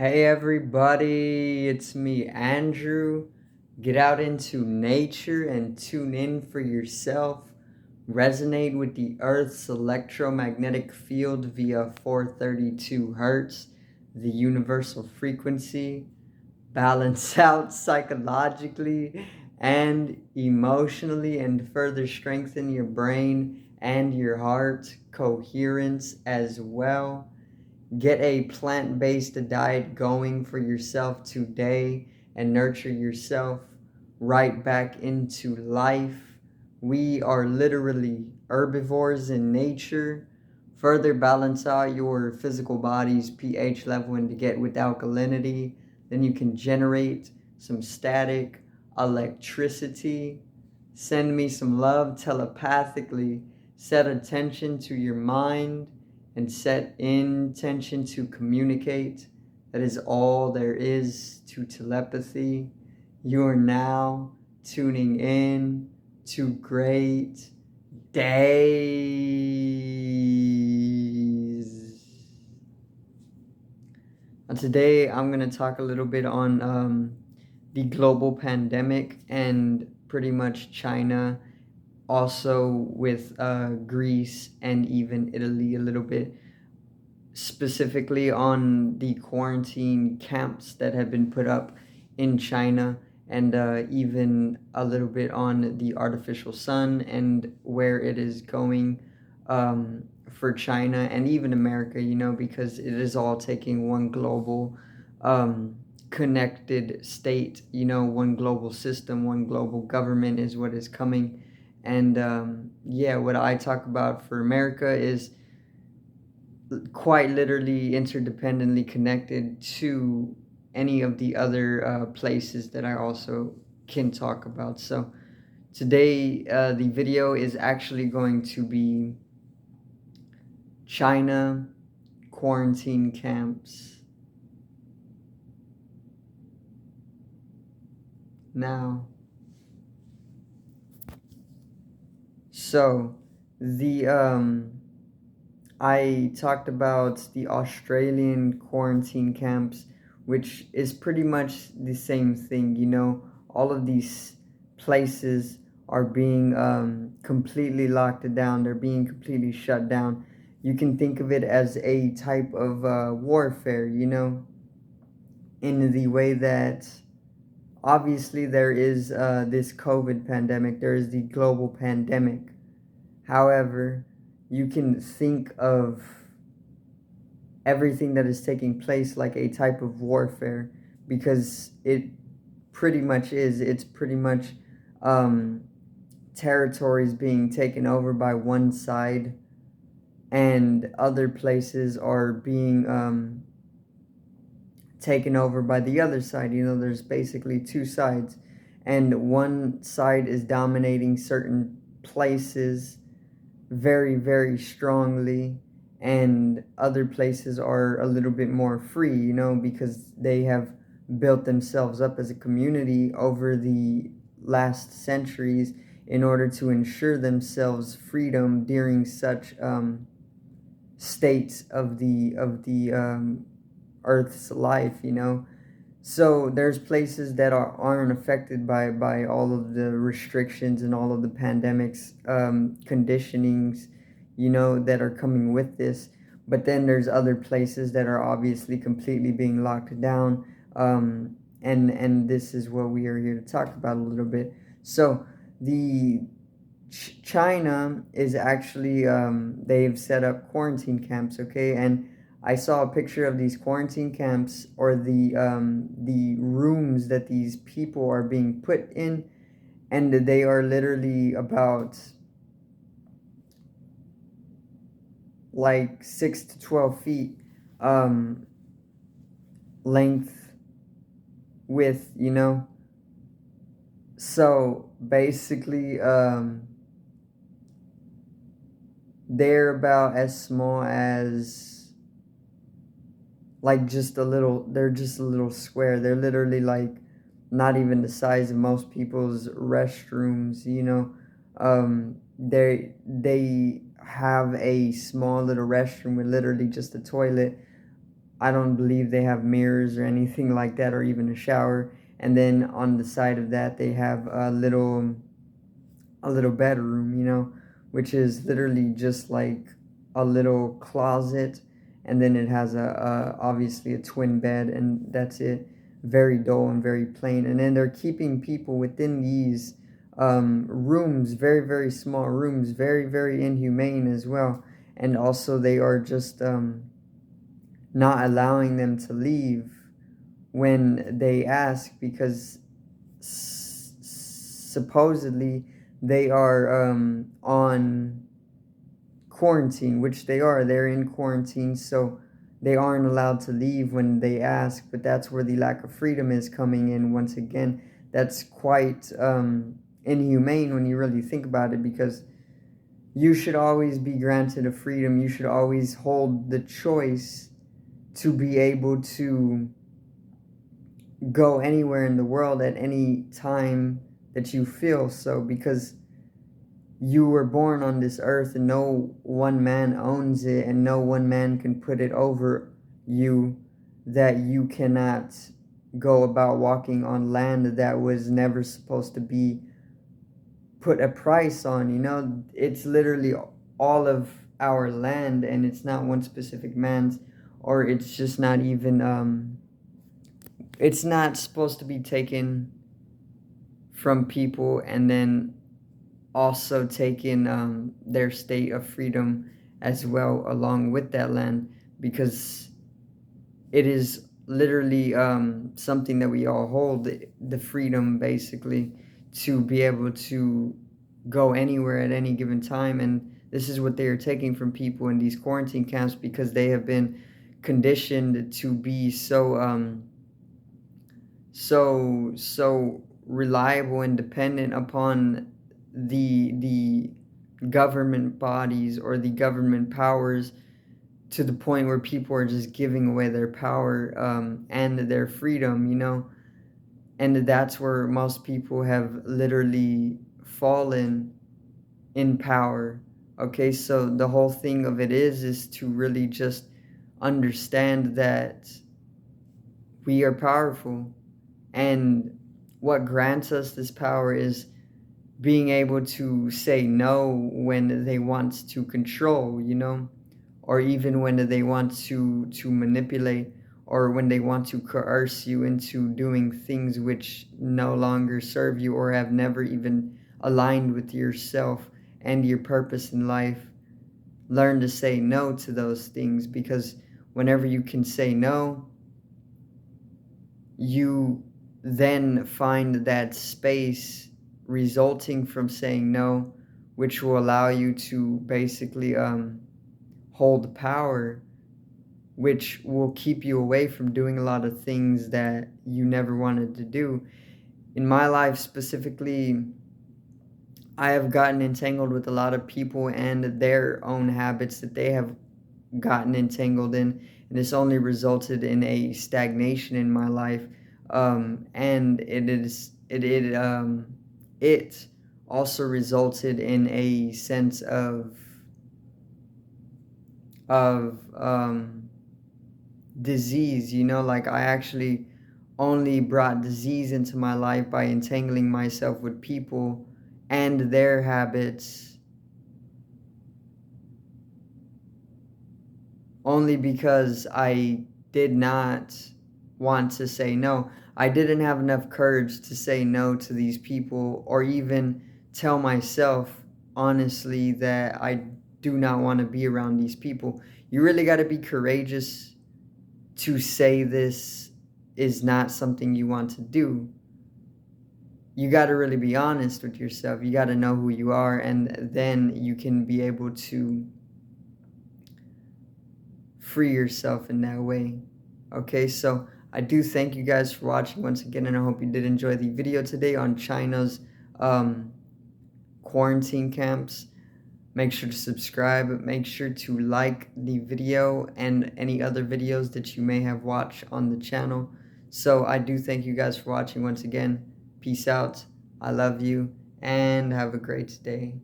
Hey everybody, it's me, Andrew. Get out into nature and tune in for yourself. Resonate with the Earth's electromagnetic field via 432 hertz, the universal frequency. Balance out psychologically and emotionally, and further strengthen your brain and your heart coherence as well. Get a plant based diet going for yourself today and nurture yourself right back into life. We are literally herbivores in nature. Further balance out your physical body's pH level and to get with alkalinity. Then you can generate some static electricity. Send me some love telepathically. Set attention to your mind and set intention to communicate. That is all there is to telepathy. You are now tuning in to great days. Now today I'm going to talk a little bit on the global pandemic and pretty much China, also with Greece and even Italy a little bit, specifically on the quarantine camps that have been put up in China, and even a little bit on the artificial sun and where it is going for China and even America, because it is all taking one global connected state, one global system, one global government is what is coming. And yeah, what I talk about for America is quite literally interdependently connected to any of the other places that I also can talk about. So today the video is actually going to be China quarantine camps. Now, so the I talked about the Australian quarantine camps, which is pretty much the same thing. All of these places are being completely locked down, they're being completely shut down. You can think of it as a type of warfare, in the way that obviously there is this COVID pandemic, there is the global pandemic. However, you can think of everything that is taking place like a type of warfare, because it pretty much is. It's pretty much um, territories being taken over by one side, and other places are being taken over by the other side. There's basically two sides, and one side is dominating certain places very, very strongly, and other places are a little bit more free, because they have built themselves up as a community over the last centuries in order to ensure themselves freedom during such states of the Earth's life. So there's places that aren't affected by all of the restrictions and all of the pandemics conditionings, that are coming with this. But then there's other places that are obviously completely being locked down. And this is what we are here to talk about a little bit. So the China is actually, they've set up quarantine camps, okay? And I saw a picture of these quarantine camps, or the rooms that these people are being put in, and they are literally about like 6 to 12 feet length, width, So basically, they're about as small as like they're just a little square. They're literally like not even the size of most people's restrooms. They have a small little restroom with literally just a toilet. I don't believe they have mirrors or anything like that, or even a shower. And then on the side of that, they have a little bedroom, which is literally just like a little closet, and then it has obviously a twin bed, and that's it. Very dull and very plain. And then they're keeping people within these rooms, very very small rooms, very very inhumane as well. And also they are just not allowing them to leave when they ask, because supposedly they are on quarantine, which they are. They're in quarantine, so they aren't allowed to leave when they ask. But that's where the lack of freedom is coming in once again. That's quite inhumane when you really think about it, because you should always be granted a freedom. You should always hold the choice to be able to go anywhere in the world at any time that you feel so, because you were born on this earth and no one man owns it, and no one man can put it over you that you cannot go about walking on land that was never supposed to be put a price on. It's literally all of our land, and it's not one specific man's, or it's just not even it's not supposed to be taken from people and then also taken their state of freedom as well along with that land, because it is literally something that we all hold, the freedom basically to be able to go anywhere at any given time. And this is what they are taking from people in these quarantine camps, because they have been conditioned to be so reliable and dependent upon the government bodies or the government powers, to the point where people are just giving away their power and their freedom. And that's where most people have literally fallen in power. Okay, so the whole thing of it is to really just understand that we are powerful, and what grants us this power is being able to say no when they want to control, or even when they want to manipulate, or when they want to coerce you into doing things which no longer serve you or have never even aligned with yourself and your purpose in life. Learn to say no to those things, because whenever you can say no, you then find that space resulting from saying no, which will allow you to basically hold power, which will keep you away from doing a lot of things that you never wanted to do. In my life specifically, I have gotten entangled with a lot of people and their own habits that they have gotten entangled in, and it's only resulted in a stagnation in my life. And it also resulted in a sense of disease. Like, I actually only brought disease into my life by entangling myself with people and their habits, only because I did not want to say no. I didn't have enough courage to say no to these people, or even tell myself honestly that I do not want to be around these people. You really got to be courageous to say this is not something you want to do. You got to really be honest with yourself. You got to know who you are, and then you can be able to free yourself in that way. Okay, so I do thank you guys for watching once again, and I hope you did enjoy the video today on China's quarantine camps. Make sure to subscribe, make sure to like the video and any other videos that you may have watched on the channel. So I do thank you guys for watching once again. Peace out. I love you, and have a great day.